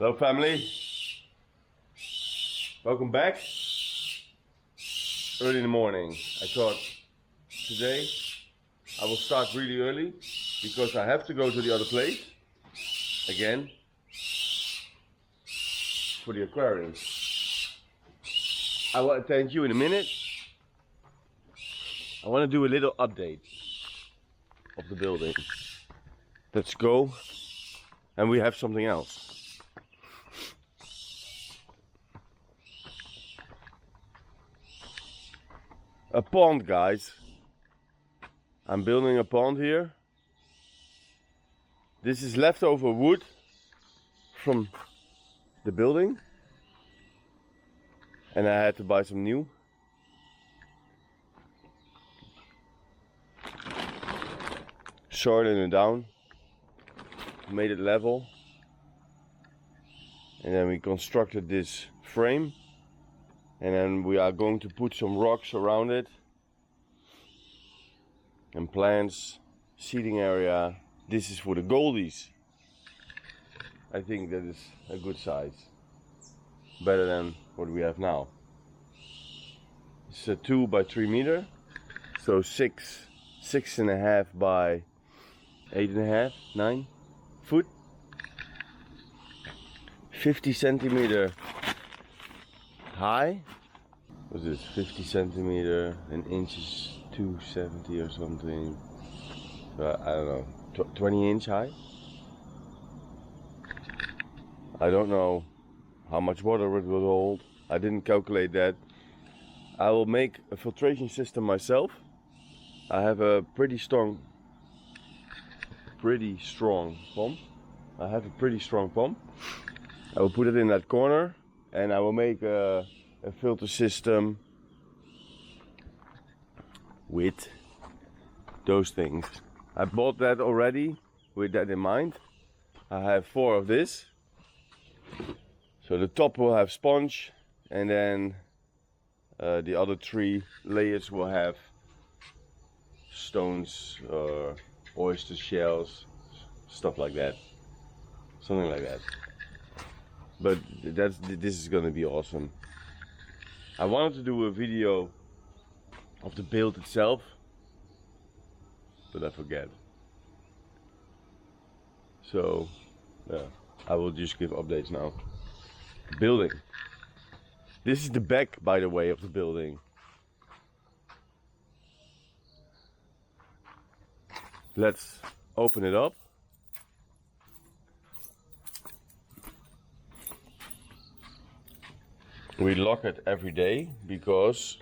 Hello family, welcome back. Early in the morning. I thought today I will start really early because I have to go to the other place again for the aquarium. I will attend you in a minute. I want to do a little update of the building. Let's go, and we have something else. A pond, guys. I'm building a pond here. This is leftover wood from the building, and I had to buy some new. Sorted it down, made it level, and then we constructed this frame, and then we are going to put some rocks around it and plants, seating area. This is for the goldies. I think that is a good size, better than what we have now. It's a 2 by 3 meter, so 6.5 by 8.5, 9 foot, 50 centimeter high. What's this? 50 centimeter, an inch is 270 or something. So I don't know, 20 inch high. I don't know how much water it will hold. I didn't calculate that. I will make a filtration system myself. I have a pretty strong pump. I have a pretty strong pump. I will put it in that corner, and I will make a filter system with those things. I bought that already with that in mind. I have 4 of this. So the top will have sponge, and then the other 3 layers will have stones or oyster shells, stuff like that, something like that. But this is gonna be awesome. I wanted to do a video of the build itself, but I forget. So yeah, I will just give updates now. Building. This is the back, by the way, of the building. Let's open it up. We lock it every day because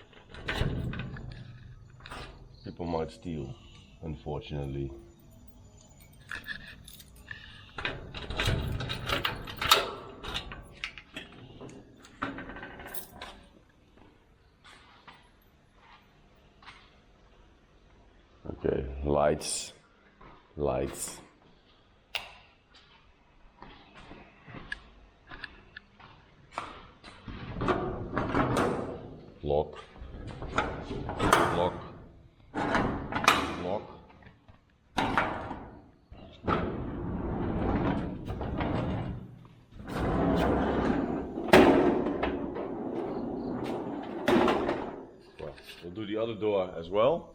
people might steal, unfortunately. Okay, lights. Lock. Well, we'll do the other door as well.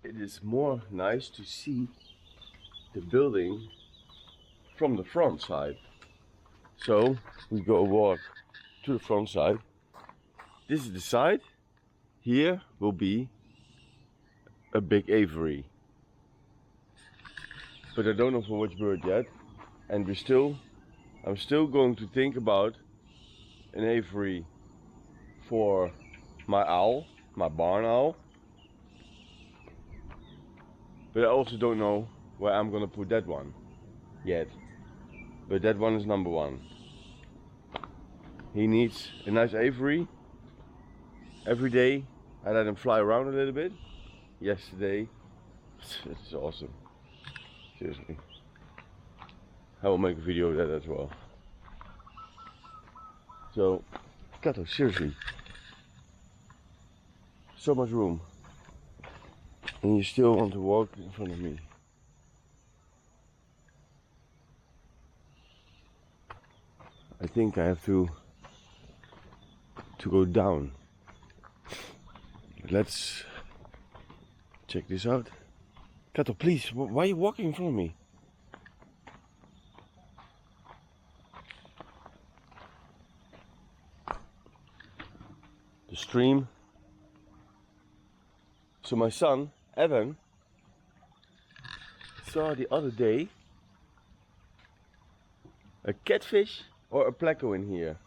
It is more nice to see the building from the front side. So we go walk to the front side. This is the side. Here will be a big aviary, but I don't know for which bird yet. And I'm still going to think about an aviary for my owl, my barn owl. But I also don't know where I'm gonna put that one yet. But that one is number 1. He needs a nice aviary. Every day I let him fly around a little bit. Yesterday, it's awesome. Seriously. I will make a video of that as well. So, Kato, seriously. So much room. And you still want to walk in front of me. I think I have to go down. Let's check this out. Kato, please, why are you walking in front of me? The stream. So my son, Evan, saw the other day a catfish or a pleco in here.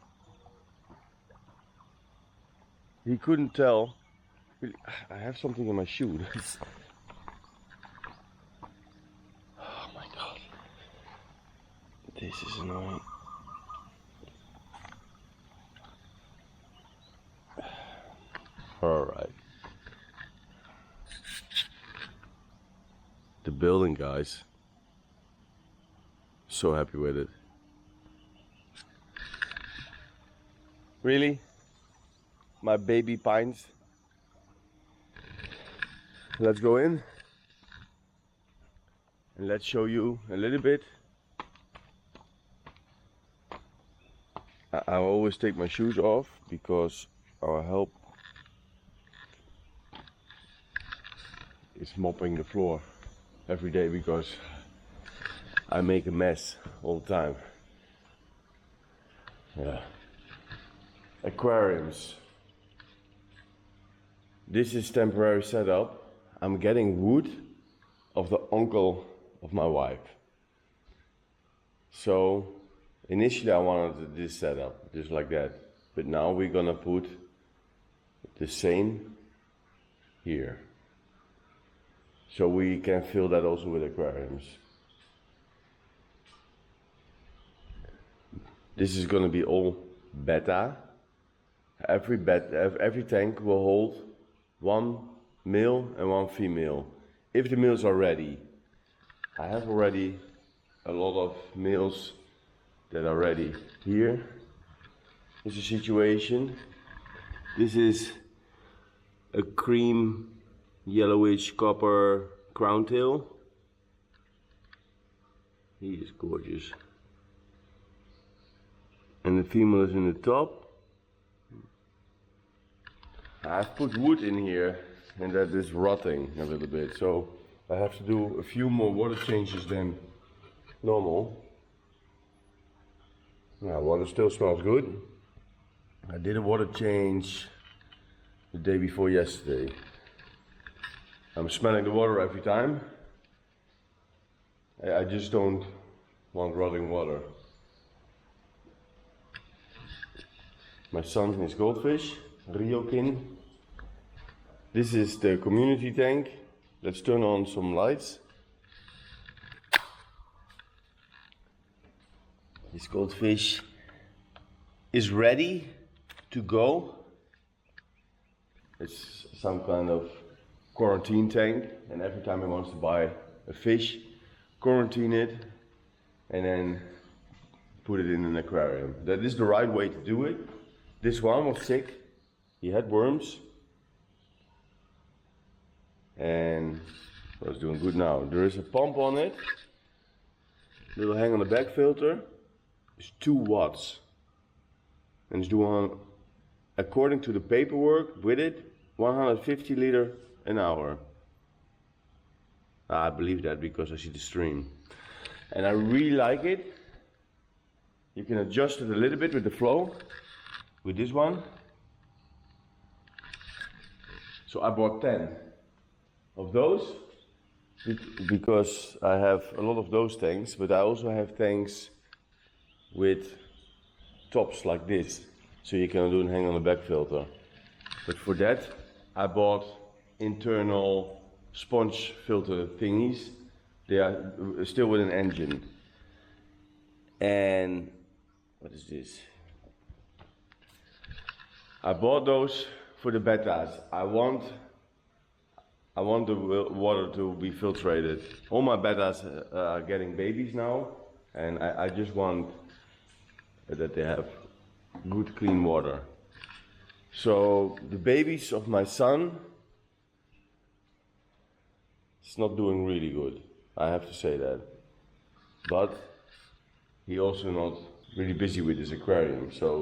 He couldn't tell. I have something in my shoe. Oh my god. This is annoying. Alright. The building, guys. So happy with it. Really? My baby pines. Let's go in and let's show you a little bit. I always take my shoes off because our help is mopping the floor every day because I make a mess all the time. Yeah. Aquariums. This is temporary setup. I'm getting wood of the uncle of my wife. So initially I wanted this setup, just like that. But now we're gonna put the same here. So we can fill that also with aquariums. This is gonna be all betta. Every tank will hold one male and one female. If the males are ready. I have already a lot of males that are ready. Here is the situation. This is a cream yellowish copper crown tail. He is gorgeous. And the female is in the top. I've put wood in here and that is rotting a little bit, so I have to do a few more water changes than normal. Now, water still smells good. I did a water change the day before yesterday. I'm smelling the water every time. I just don't want rotting water. My son, his goldfish, Ryokin. This is the community tank. Let's turn on some lights. This goldfish is ready to go. It's some kind of quarantine tank, and every time he wants to buy a fish, quarantine it, and then put it in an aquarium. That is the right way to do it. This one was sick. He had worms. And I was doing good now. There is a pump on it. Little hang on the back filter. It's 2 watts. And it's doing, according to the paperwork with it, 150 liters an hour. I believe that because I see the stream. And I really like it. You can adjust it a little bit with the flow. With this one. So I bought 10 of those because I have a lot of those tanks, but I also have tanks with tops like this, so you can do a hang on the back filter. But for that I bought internal sponge filter thingies. They are still with an engine. And what is this? I bought those for the bettas. I want the water to be filtrated. All my bettas are getting babies now, and I just want that they have good clean water. So the babies of my son, it's not doing really good. I have to say that. But he also not really busy with this aquarium. So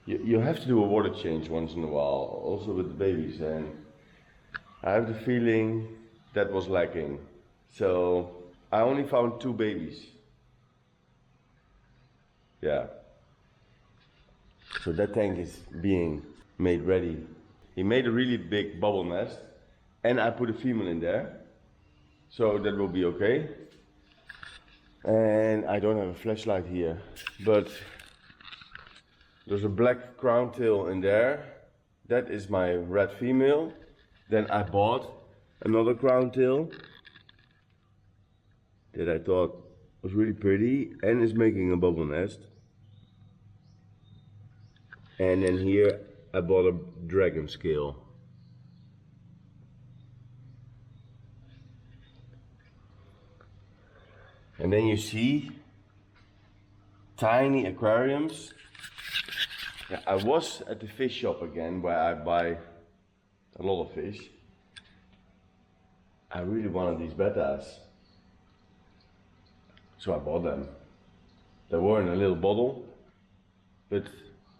you have to do a water change once in a while, also with the babies, and I have the feeling that was lacking. So I only found 2 babies. Yeah. So that tank is being made ready. He made a really big bubble nest, and I put a female in there, so that will be okay. And I don't have a flashlight here, but there's a black crown tail in there. That is my red female. Then I bought another crown tail that I thought was really pretty and is making a bubble nest. And then here I bought a dragon scale. And then you see tiny aquariums. Yeah, I was at the fish shop again where I buy a lot of fish. I really wanted these bettas, so I bought them. They were in a little bottle, but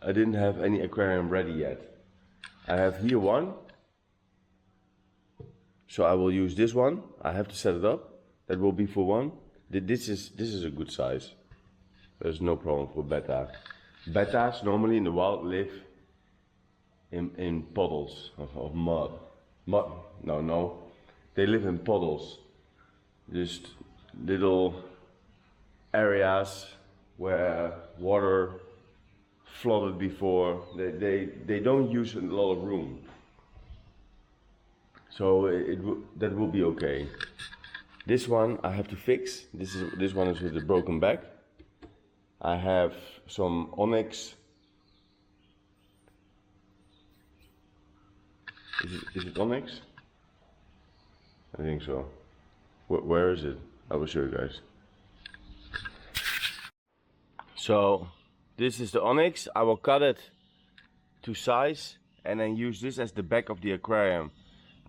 I didn't have any aquarium ready yet. I have here one, so I will use this one. I have to set it up. That will be for one. This is a good size. There's no problem for betta. Bettas normally in the wild live in puddles of mud. No. They live in puddles. Just little areas where water flooded before. They don't use a lot of room. So that will be okay. This one I have to fix. This one is with a broken back. I have some onyx. Is it onyx? I think so. Where is it? I will show you guys. So this is the onyx. I will cut it to size and then use this as the back of the aquarium.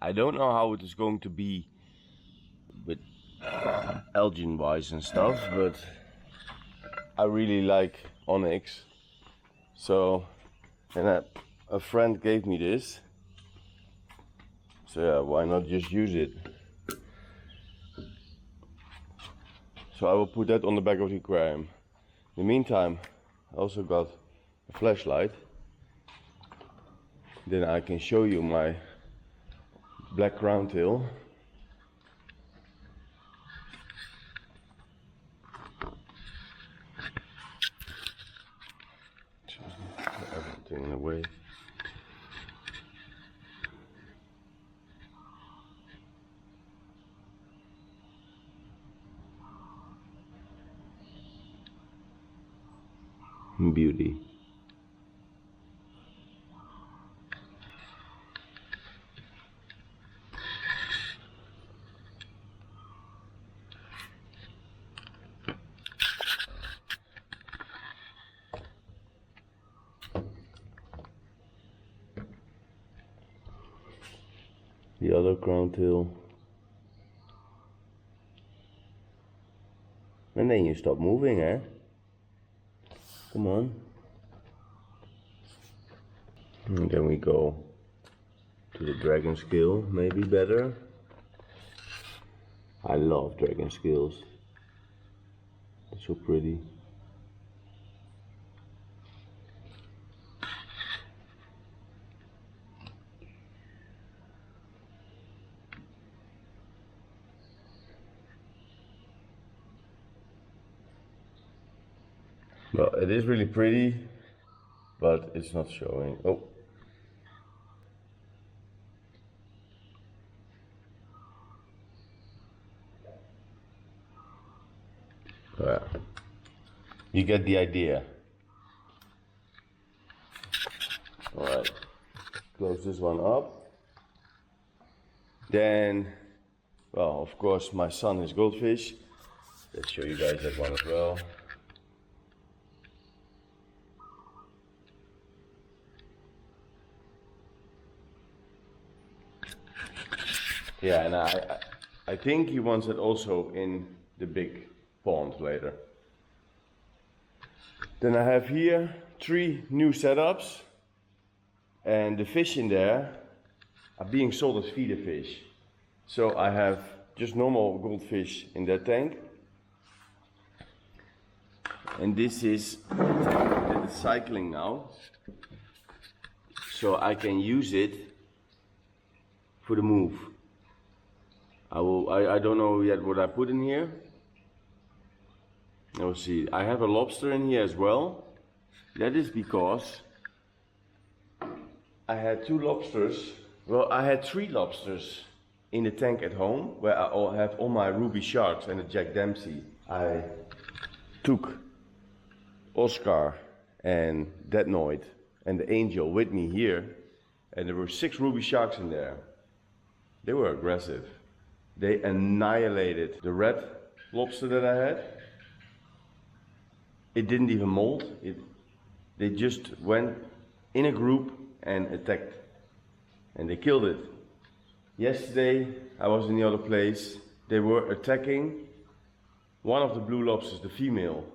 I don't know how it is going to be with algae wise and stuff, but I really like onyx. So, and a friend gave me this. So yeah, why not just use it? So I will put that on the back of the aquarium. In the meantime, I also got a flashlight. Then I can show you my black crown tail. Everything in the way. Beauty. The other crown tail. And then you stop moving, eh? Come on. And then we go to the dragon scale, maybe better. I love dragon scales. They're so pretty. Well, it is really pretty, but it's not showing. Oh. Yeah. You get the idea. Alright, close this one up. Then, well, of course, my son has goldfish. Let's show you guys that one as well. Yeah, and I think he wants it also in the big pond later. Then I have here 3 new setups, and the fish in there are being sold as feeder fish. So I have just normal goldfish in that tank, and this is the cycling now, so I can use it for the move. I don't know yet what I put in here. We'll see. I have a lobster in here as well. That is because I had 2 lobsters. Well, I had 3 lobsters in the tank at home, where I have all my ruby sharks and the Jack Dempsey. I took Oscar and Deadnoid and the Angel with me here, and there were 6 ruby sharks in there. They were aggressive. They annihilated the red lobster that I had. It didn't even molt. They just went in a group and attacked, and they killed it. Yesterday I was in the other place. They were attacking one of the blue lobsters, the female.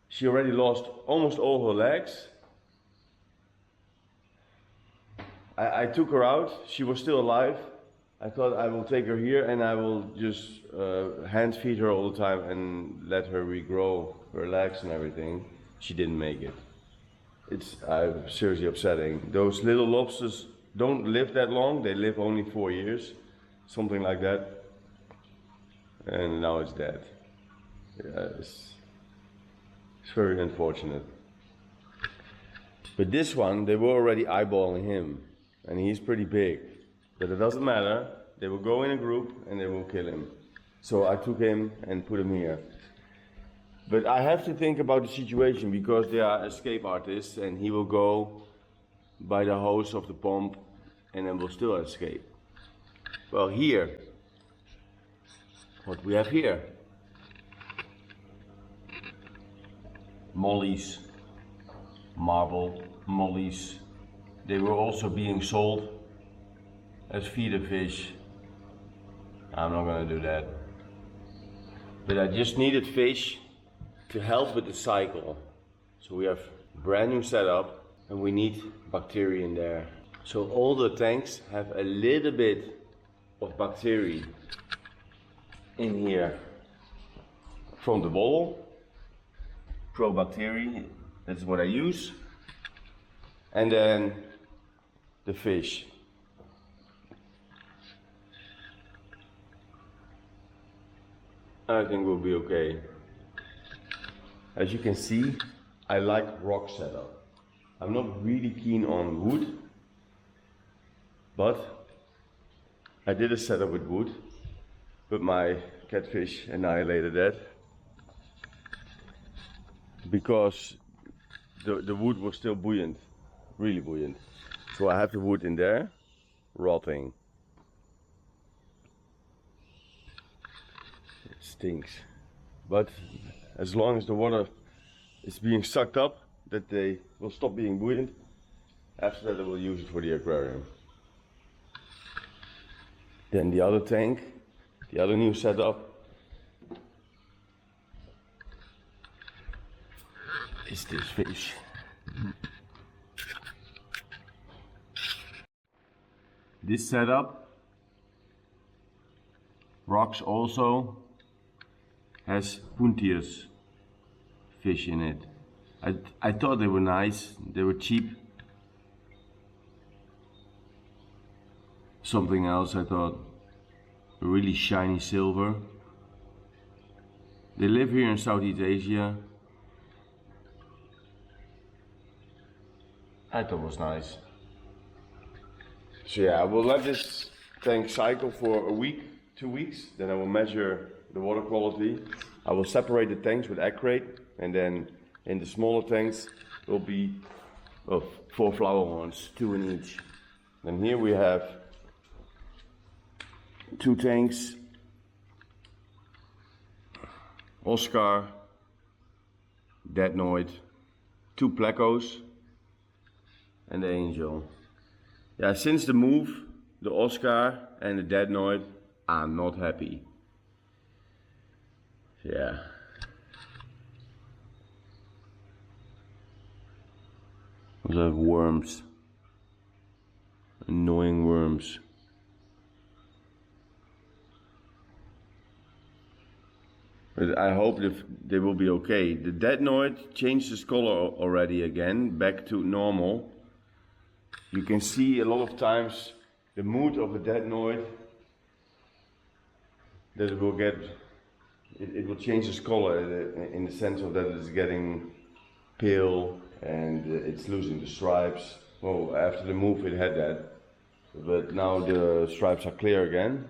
She already lost almost all her legs. I took her out. She was still alive. I thought I will take her here and I will just hand feed her all the time and let her regrow her legs and everything. She didn't make it. It's seriously upsetting. Those little lobsters don't live that long. They live only 4 years, something like that. And now it's dead. Yeah, it's very unfortunate. But this one, they were already eyeballing him, and he's pretty big. But it doesn't matter. They will go in a group and they will kill him. So I took him and put him here. But I have to think about the situation, because they are escape artists, and he will go by the hose of the pump and then will still escape. Well, here, what we have here, mollies, marble mollies. They were also being sold as feeder fish. I'm not gonna do that. But I just needed fish to help with the cycle. So we have brand new setup and we need bacteria in there. So all the tanks have a little bit of bacteria in here from the bottle. Probacteria, that's what I use. And then the fish. I think we'll be okay. As you can see, I like rock setup. I'm not really keen on wood, but I did a setup with wood, but my catfish annihilated that because the wood was still buoyant, really buoyant. So I have the wood in there, rotting. It stinks. But as long as the water is being sucked up, that they will stop being buoyant. After that I will use it for the aquarium. Then the other tank, the other new setup, is this fish. This setup, rocks also, has puntiers fish in it. I thought they were nice, they were cheap. Something else I thought, a really shiny silver. They live here in Southeast Asia. I thought it was nice. So yeah, I will let this tank cycle for a week, 2 weeks. Then I will measure the water quality. I will separate the tanks with egg crate, and then in the smaller tanks will be 4 flower horns, 2 in each. And here we have 2 tanks, Oscar, Deadnoid, 2 Plecos, and the Angel. Yeah, since the move, the Oscar and the Deadnoid are not happy. Yeah. Also have worms. Annoying worms. But I hope they will be okay. The Deadnoid changed its color already again, back to normal. You can see a lot of times the mood of a Deadnoid, that it will get, it will change its color in the sense of that it's getting pale and it's losing the stripes. Well, after the move it had that, but now the stripes are clear again,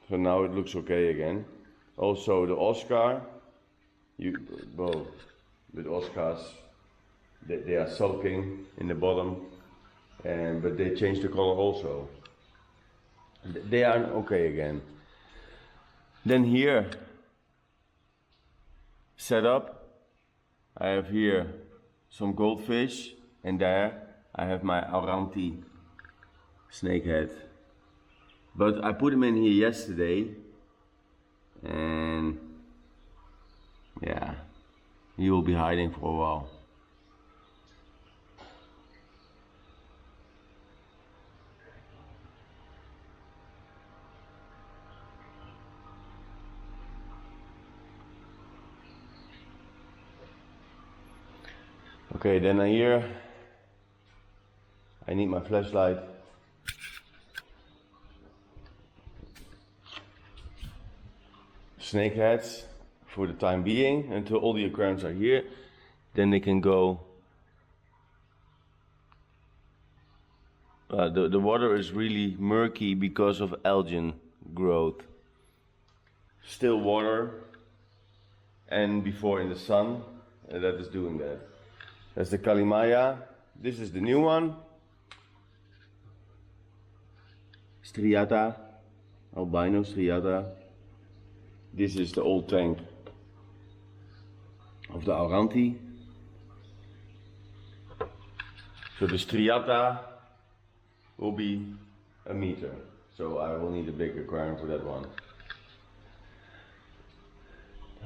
so now it looks okay again. Also the Oscar, with Oscars, they are sulking in the bottom, but they changed the color also. They are okay again. Then here, set up, I have here some goldfish, and there I have my Auranti snakehead. But I put him in here yesterday, and yeah, he will be hiding for a while. Okay, then here I need my flashlight. Snakeheads for the time being until all the aquariums are here, then they can go. The water is really murky because of algae growth. Still water, and before in the sun, that is doing that. That's the Kalimaya. This is the new one. Striata, albino striata. This is the old tank of the Auranti. So the striata will be a meter. So I will need a big aquarium for that one.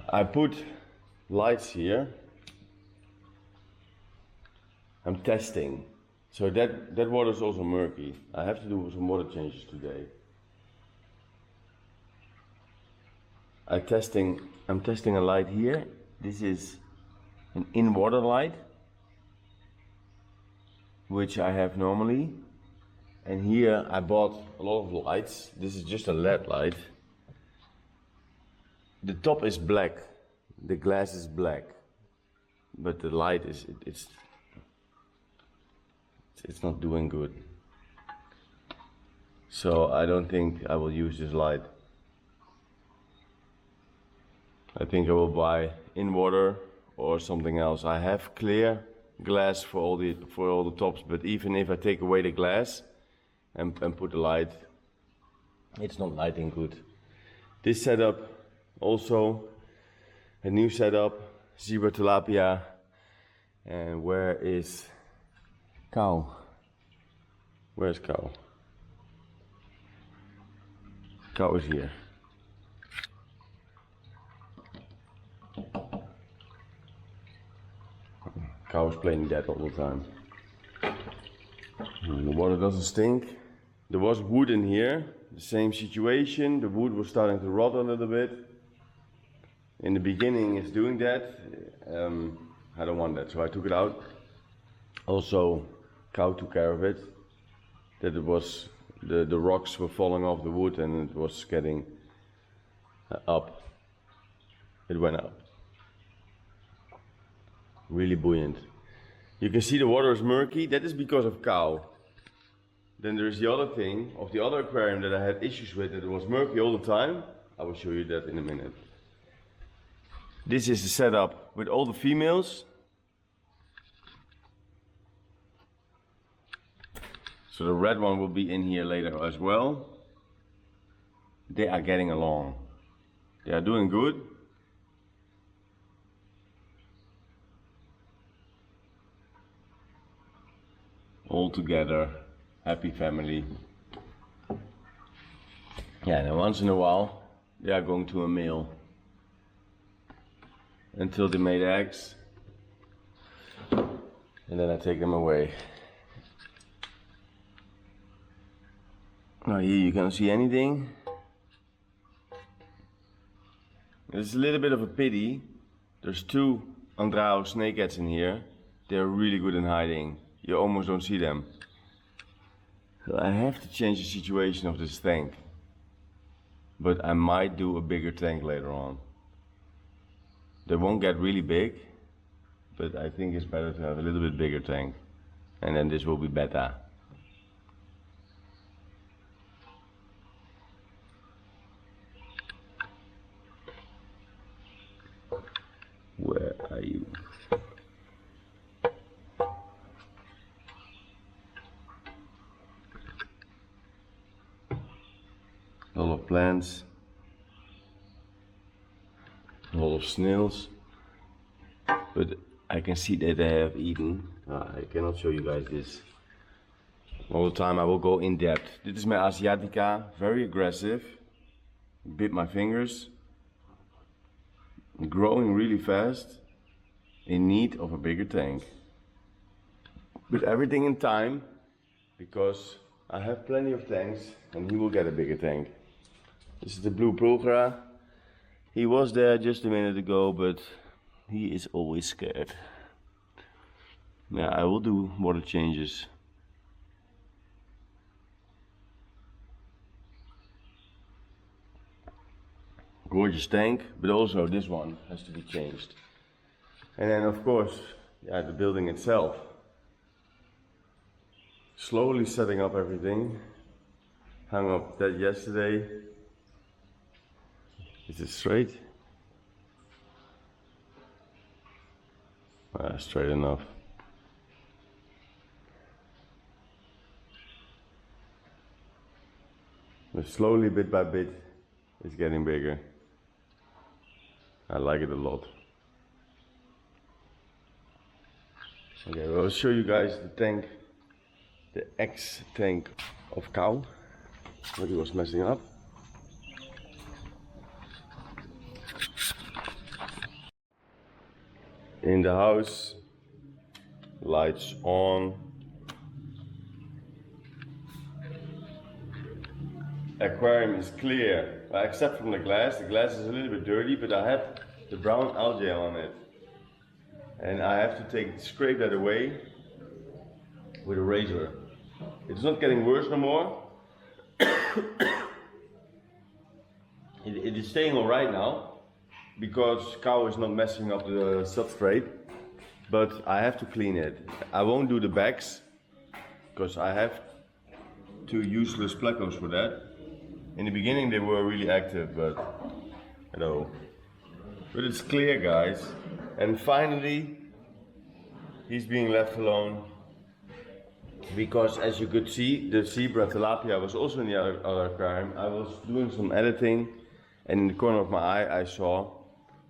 I put lights here. I'm testing. So that water is also murky. I have to do some water changes today. I'm testing a light here. This is an in-water light, which I have normally. And here I bought a lot of lights. This is just a LED light. The top is black. The glass is black. But the light is, it's not doing good. So I don't think I will use this light. I think I will buy in water or something else. I have clear glass for all the tops, but even if I take away the glass and put the light, it's not lighting good. This setup also a new setup, zebra tilapia. And where is cow? Where's cow? Cow is here. Cow is playing dead all the time. The water doesn't stink. There was wood in here, the same situation. The wood was starting to rot a little bit. In the beginning it's doing that. I don't want that, so I took it out. Also, cow took care of it. That it was, the rocks were falling off the wood and it was getting up. It went up. Really buoyant. You can see the water is murky. That is because of cow. Then there's the other thing of the other aquarium that I had issues with. It was murky all the time. I will show you that in a minute. This is the setup with all the females. So the red one will be in here later as well. They are getting along. They are doing good. All together, happy family. Yeah, and once in a while they are going to a male until they made eggs, and then I take them away. Now here you can't see anything. It's a little bit of a pity. There's two Andrao snakeheads in here. They're really good in hiding. You almost don't see them. So I have to change the situation of this tank. But I might do a bigger tank later on. They won't get really big, but I think it's better to have a little bit bigger tank. And then this will be better. Where are you? A lot of plants, a lot of snails, but I can see that they have eaten. I cannot show you guys this. All the time I will go in depth. This is my Asiatica, very aggressive. Bit my fingers. Growing really fast, in need of a bigger tank. But everything in time, because I have plenty of tanks and he will get a bigger tank. This is the blue Progra. He was there just a minute ago, but he is always scared. Yeah, I will do water changes. Gorgeous tank, but also this one has to be changed. And then of course, yeah, the building itself. Slowly setting up everything. Hung up that yesterday. Is it straight? Straight enough. But slowly, bit by bit, it's getting bigger. I like it a lot. Okay, well, I'll show you guys the tank, the ex-tank of cow, what he was messing up. In the house, lights on. Aquarium is clear, except from the glass. The glass is a little bit dirty, but I have the brown algae on it. And I have to scrape that away with a razor. It's not getting worse no more. It is staying alright now, because cow is not messing up the substrate, but I have to clean it. I won't do the backs, because I have two useless plecos for that. In the beginning they were really active, but you know. But it's clear, guys. And finally, he's being left alone. Because as you could see, the zebra tilapia was also in the other aquarium. I was doing some editing, and in the corner of my eye I saw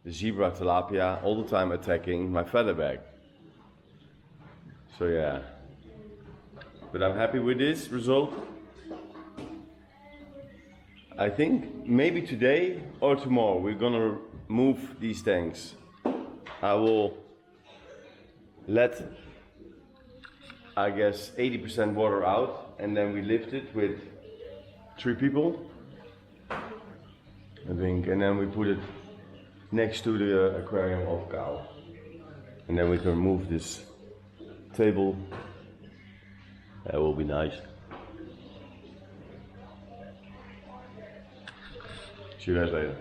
the zebra tilapia all the time attacking my feather bag. So yeah. But I'm happy with this result. I think maybe today or tomorrow we're gonna move these tanks. I will let, I guess, 80% water out, and then we lift it with 3 people, I think, and then we put it next to the aquarium of cow. And then we can move this table. That will be nice. See you guys later.